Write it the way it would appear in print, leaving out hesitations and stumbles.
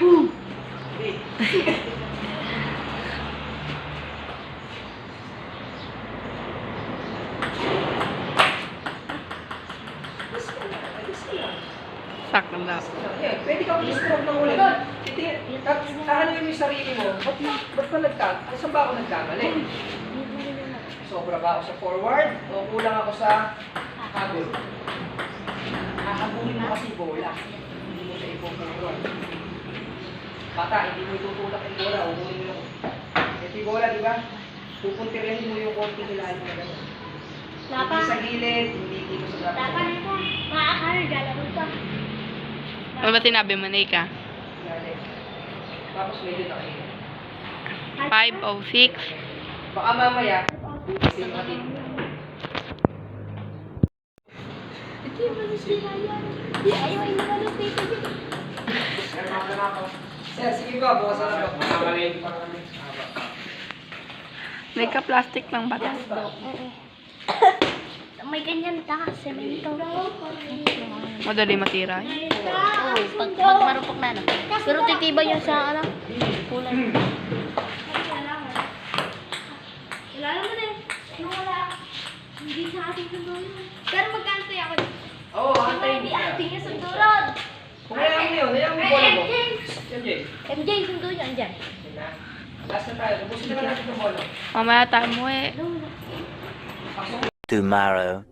Sakto na. Yeah, pwede kang i-stroke ng ulit. Kahaluin mo yung sarili mo. Ba't ba saan ba ako nagkamali? Sobra ba ako sa forward? O kulang ako sa habol? Hahabulin mo kasi bola. Hindi mo siya ipo-forward. Bata, hindi mo itutulak yung bola. Uhulin mo yung... Ito yung bola, di ba? Pupuntirin mo yung konti nilalim na gano'n. Hindi sa gilid, hindi mo sa dapat. Dapat ito. Maakar, galawin pa. Ano ba sinabi mo, Nika? Ilalim. Tapos medyo nakain. 5:06. Baka mamaya, kasi natin. Hindi mo nasira yan. Di ayaw ay nabalot dito yun. Sir, sige ba? Bukas na lang. Nika, plastic lang ba? May ganyan ka, semento. Madali matira. Oo, pag marupok na ano. Pero titibay yan sa ano, kulay. Kilala mo din. Nung wala, hindi sa ating sundulod. Pero magkantay ako. Oo, antayin Hindi niya. ating yung sundulod. Kung hayaan mo yun, hayaan mo yung bola mo. Yan, Jay. MJ, sundo yan dyan. Yan na. Last na tayo. Ubusin naman natin yung bola. Mamaya tayo mo eh. Pasok. Tomorrow.